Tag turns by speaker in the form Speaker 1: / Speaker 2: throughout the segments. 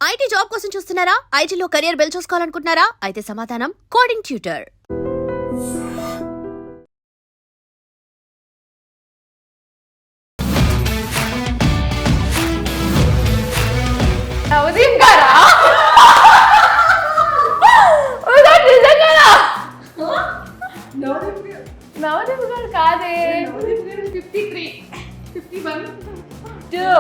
Speaker 1: IT job కోసం చూస్తున్నారా? ఐటీలో కెరియర్ బిల్డ్ చూసుకోవాలనుకుంటున్నారా? అయితే సమాధానం కోడింగ్ ట్యూటర్.
Speaker 2: నవదీప్ గారా? నిజంగానా? నవదీప్ గారు కాదే.
Speaker 3: 53, 51,
Speaker 2: 2.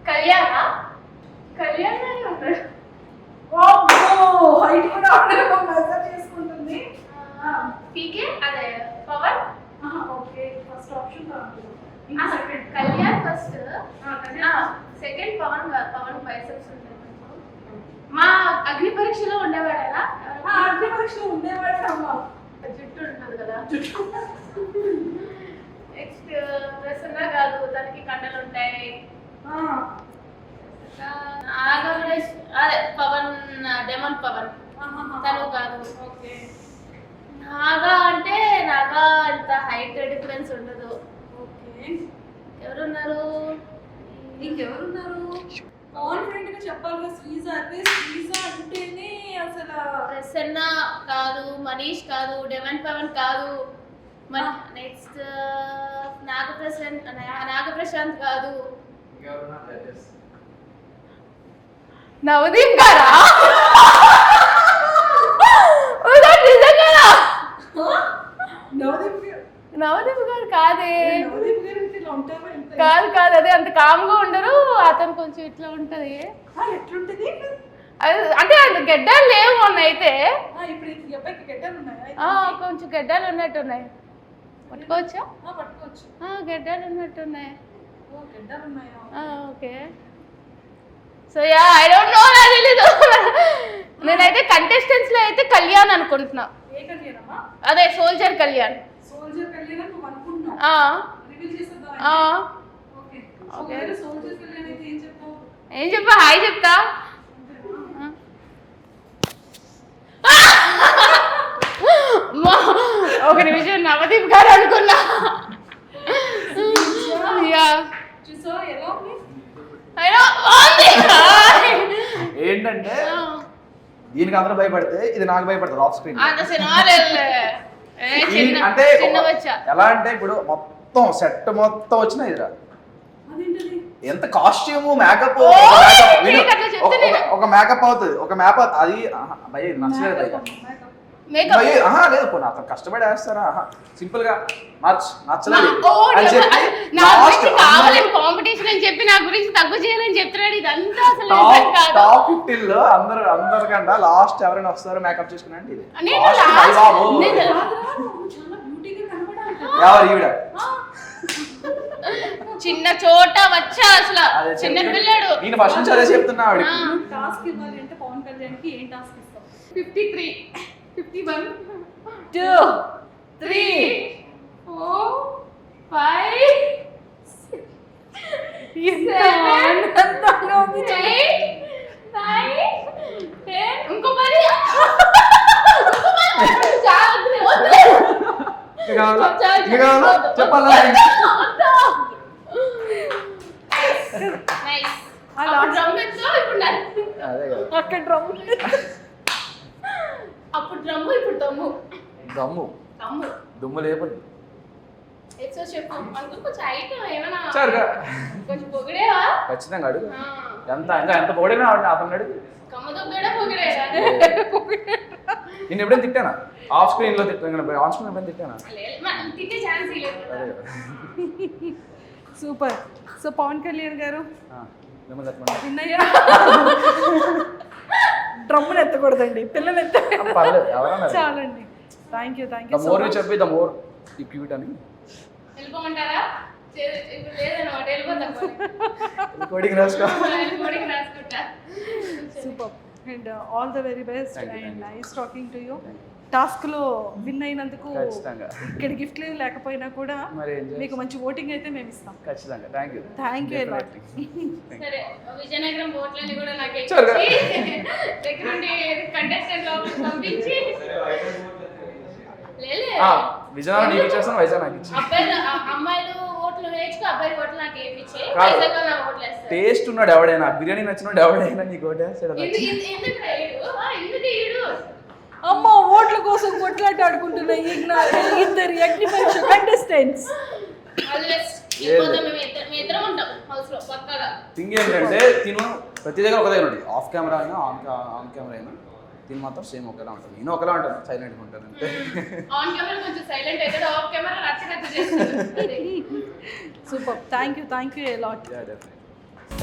Speaker 3: కళ్యాణ కళ్యాణ ఉంటాడు.
Speaker 4: హైట్ కూడా అందరూ మెజర్ చేసుకుంటుంది.
Speaker 3: పీకే అదే Pawan.
Speaker 4: Okay, first option second
Speaker 3: Kalyan first, second Pawan. Pawan biceps ఉంటాయి. మా అగ్ని పరీక్షలో ఉండేవాడేనా?
Speaker 4: అగ్ని పరీక్షలో ఉండేవాడే అమ్మ.
Speaker 3: జుట్టు ఉంటుంది కదా. నెక్స్ట్ ప్రసన్న కాదు, తనకి కండలు ఉంటాయి. నాగమేష్ అదే పవన్, డెమన్ పవన్ తను కాదు.
Speaker 4: ఓకే,
Speaker 3: నాగా అంటే నాగా అంత హైట్ డిఫరెన్స్ ఉండదు.
Speaker 4: ఓకే.
Speaker 3: ఎవరున్నారు?
Speaker 4: ఇంకెవరున్నారు? కాన్ఫిడెంట్ గా చెప్పాలి కదా. శ్రీజ అంటే శ్రీజ అంటేనే అసలు.
Speaker 3: ప్రసన్న కాదు, మనీష్ కాదు, డెమన్ పవన్ కాదు. నెక్స్ట్ నాగప్రశాంత్ కాదు.
Speaker 2: నవదీప్ గారా? నిజంగానా? నవదీప్ గారు కాదే. కాదు కాదు, అదే అంత కామ్గా ఉండరు. అతను కొంచెం ఇట్లా ఉంటది.
Speaker 4: ఎట్లుంటది?
Speaker 2: అంటే అంత గెడ్డాలు లేవు మొన్న అయితే.
Speaker 4: ఇప్పుడు ఈ అబ్బాయికి గెడ్డలు ఉన్నాయా?
Speaker 2: కొంచెం గెడ్డాలు ఉన్నట్టున్నాయి. పట్టుకోవచ్చా?
Speaker 4: పట్టుకోవచ్చు.
Speaker 2: గెడ్డాలు ఉన్నట్టున్నాయి.
Speaker 4: గెడ్డలు ఉన్నాయా?
Speaker 2: Okay. So yeah, I don't know, నాకు తెలీదు. నేనైతే కంటెస్టెంట్స్ లో అయితే కళ్యాణ్ అనుకుంటున్నా.
Speaker 4: ఏ కళ్యాణమా?
Speaker 2: అదే సోల్జర్ కళ్యాణ్.
Speaker 4: సోల్జర్ కళ్యాణ్ నువ్వు అనుకుంటున్నావు. రివీల్ చేసేద్దాం. ఓకే. ఓకే, సోల్జర్ కళ్యాణ్ అయితే ఏం చెప్తావు?
Speaker 2: ఏం చెప్పా? హాయ్ చెప్తా. ఒక నిమిషం, నవదీప్ గారు అనుకున్నా.
Speaker 4: చూసా ఎలా ఉంది?
Speaker 5: ఏంటంటే దీనికి అందరూ భయపడితే ఇది నాకు భయపడతారు ఆఫ్ స్క్రీన్.
Speaker 2: అంత సినిమా
Speaker 5: అంటే
Speaker 2: చిన్న వచ్చా
Speaker 5: ఎలా అంటే ఇప్పుడు మొత్తం సెట్ మొత్తం వచ్చిన ఇదిరా.
Speaker 4: అదేంటది?
Speaker 5: ఎంత కాస్ట్యూమ్ మేకప్, ఒక మేకప్ అవుతుంది, ఒక మ్యాప్ అది భయ నచ్చలేదు భయ. లేదు పోనీ అతను కష్టపడి వేస్తారా? సింపుల్ గా నచ్చలేదు అని చెప్పి
Speaker 2: కాంపిటీషన్ అని చెప్పి నా గురించి తక్కువ చేయాలని చెప్తున్నాడు. ఇదంతా అసలు
Speaker 5: టాప్ 15 లో అందరికంటే లాస్ట్ ఎవరైనా వస్తారో మేకప్ చేసుకున్నా అంటే ఇది
Speaker 4: చాలా బ్యూటీగా కనపడాలి.
Speaker 5: ఎవరు ఈవిడ?
Speaker 2: చిన్న చోట వచ్చా అసలు చిన్న పిల్లడు.
Speaker 5: నేను ఫస్ట్ నుంచి అదే చెప్తున్నా.
Speaker 4: టాస్క్ ఇవ్వాలి అంటే పవన్ కళ్యాణ్ కి ఏం టాస్క్ ఇస్తావు?
Speaker 3: 53, 51,
Speaker 2: 2, 3, 4, 5, 6, 7, 8, 9, 10. ఇంకో మరి
Speaker 5: చెప్పాలా?
Speaker 2: అక్కడ డ్రమ్, అప్పుడు డ్రమ్ము, ఇప్పుడు దమ్ము.
Speaker 5: దమ్ము దుమ్ము లేపండి.
Speaker 2: చెప్పు అందుకు కొంచెం ఐటమ్ ఏమైనా కొంచెం పొగిడేవా?
Speaker 5: ఖచ్చితంగా అడుగు. ఎంత పొగిడినా అతను అడుగు.
Speaker 2: కమ్మదొగ్గడా పొగిడేరా?
Speaker 5: నేను ఎప్పుడైనా తిట్టానా? ఆఫ్ స్క్రీన్ లో తిట్టాను, ఆన్ స్క్రీన్ ఎప్పుడైనా తిట్టానా?
Speaker 2: తిట్టే ఛాన్స్ లేదు.
Speaker 4: సూపర్. సో పవన్ కళ్యాణ్ గారు విన్నయ్యా. డ్రమ్ములు ఎత్తకూడదండి, పిల్లలు చాలండి. Thank you.
Speaker 5: మోర్ చెప్పి ద మోర్ ఈ క్యూట్ అని
Speaker 2: వెళ్ళిపోమంటారా? లేదన్నమాట, వెళ్ళిపోతాం.
Speaker 5: కోడింగ్ రాసుకో.
Speaker 2: కోడింగ్ రాసుకుంటా.
Speaker 4: Super. And all the very best
Speaker 5: Thank you,
Speaker 4: and
Speaker 5: thank you.
Speaker 4: Nice talking to you. టాస్క్లో విన్ అయినందుకు
Speaker 5: ఖచ్చితంగా.
Speaker 4: ఇక్కడ గిఫ్ట్లు లేకపోయినా కూడా
Speaker 5: మరి ఏం చేస్తాం?
Speaker 4: మీకు మంచి ఓటింగ్ అయితే మేము ఇస్తాం.
Speaker 5: ఖచ్చితంగా thank you.
Speaker 4: Thank you lot.
Speaker 3: సరే విజయనగరం ఓట్లని కూడా నాకు
Speaker 5: Sure.
Speaker 3: దగ్గర నుండి కంటెస్టెంట్ లోపలికి పంపించి లేలే
Speaker 5: విజయనగరం నీకు ఇచ్చేస్తాను, వైజాగ్ నాకు ఇచ్చి.
Speaker 3: అబ్బాయిలు అమ్మాయిలు ఓట్లు వేయించుకో, అబ్బాయిలు ఓట్లు నాకు వేయించి
Speaker 5: కాదు.
Speaker 3: వైజాగ్లో నాకు ఓట్లు వేస్తారు.
Speaker 5: టేస్ట్ ఉన్నాడు ఎవడైనా, బిర్యానీ నచ్చినోడు ఎవడైనా నీకు ఒకటే
Speaker 3: ఎందుకు రాయుడు? ఎందుకు ఈడు?
Speaker 4: అమ్మ ఓట్ల కోసం కొట్లాట ఆడుకుంటున్న ఇద్దరు అగ్ని పరీక్ష కంటెస్టెంట్స్.
Speaker 3: ఆల్వేస్ ఇంకోతో మేము ఇద్దరం ఉంటాం హౌస్ లో పక్కగా.
Speaker 5: థింగ్ ఏంటంటే తిను ప్రతి దగ్గర ఒక దగ్గర ఉంటుంది, ఆఫ్ కెమెరా అయినా ఆన్ కెమెరా అయినా తిని మాత్రం సేమ్ ఒకేలా ఉంటుంది. నేను ఒకలా ఉంటాను, సైలెంట్గా ఉంటాను అంతే.
Speaker 3: ఆన్ కెమెరా కొంచెం సైలెంట్ అవుతాడు, ఆఫ్ కెమెరా రచ్చరచ్చ చేస్తాడు.
Speaker 4: Super. Thank you lot.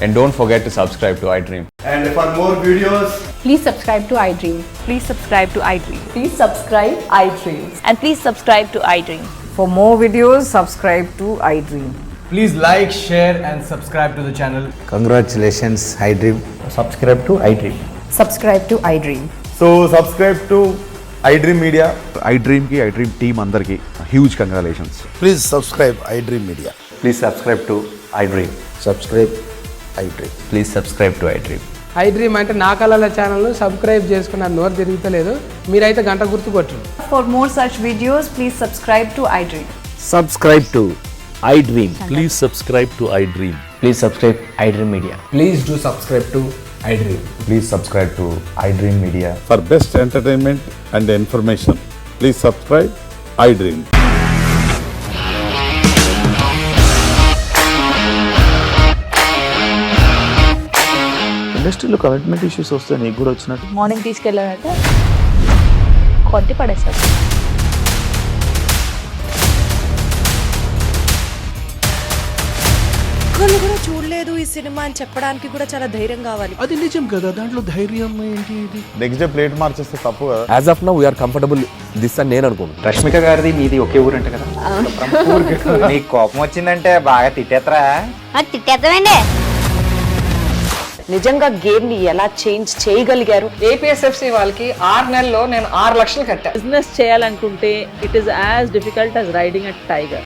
Speaker 6: And don't forget to subscribe to iDream.
Speaker 7: And for more videos,
Speaker 8: Please subscribe to iDream.
Speaker 9: Please subscribe to iDream.
Speaker 8: Please subscribe iDream.
Speaker 9: And please subscribe to iDream.
Speaker 8: For more videos, subscribe to iDream.
Speaker 7: please like, share, and subscribe to the channel.
Speaker 10: Congratulations, iDream.
Speaker 7: Subscribe to iDream.
Speaker 8: Subscribe to iDream.
Speaker 7: So subscribe to iDream Media.
Speaker 11: iDream ki iDream team andarki huge congratulations.
Speaker 10: Please subscribe iDream Media.
Speaker 6: Please subscribe to iDream.
Speaker 10: Subscribe iDream.
Speaker 6: Please subscribe to iDream.
Speaker 12: iDream అంటే నా కళల ఛానల్ను subscribe చేసుకున్న నోరు తిరుగుతలేదు, మీరైతే గంట గుర్తు కొట్టండి.
Speaker 8: For more such videos, please subscribe to iDream.
Speaker 10: Subscribe to iDream.
Speaker 11: Please subscribe to iDream.
Speaker 6: Please subscribe iDream Media.
Speaker 7: Please do subscribe to iDream.
Speaker 6: Please subscribe to iDream Media.
Speaker 11: For best entertainment and information, please subscribe iDream. ఇండస్ట్రీలో commitment issues వస్తే నీకు కూడా వచ్చినట్టు
Speaker 9: morning తీసుకెళ్ళాలంటే కొట్టి పడేస్తారు.
Speaker 8: ఒక్కళ్ళు కూడా చూడలేదు ఈ సినిమా అని చెప్పడానికి కూడా చాలా ధైర్యం కావాలి.
Speaker 11: అది నిజం కదా, దాంట్లో ధైర్యం ఏంటి?
Speaker 7: నెక్స్ట్ డే ప్లేట్ మార్చేస్తే తప్పు కదా.
Speaker 6: As of now, we are comfortable this అని నేను అనుకుంటున్నాను.
Speaker 10: రష్మిక గారిది మీది ఒకే ఊరంట కదా? నీకు కోపం వచ్చిందంటే బాగా తిట్టేత్తరా?
Speaker 1: తిట్టేద్దామండి.
Speaker 8: నిజంగా గేమ్ ని ఎలా చేంజ్ చేయగలిగారు?
Speaker 12: ఏపీఎస్ఎఫ్సి వాళ్ళకి 6 నెలల్లో నేను 6 లక్షలు కట్టా.
Speaker 9: బిజినెస్ చేయాలనుకుంటే it is as difficult as riding a tiger.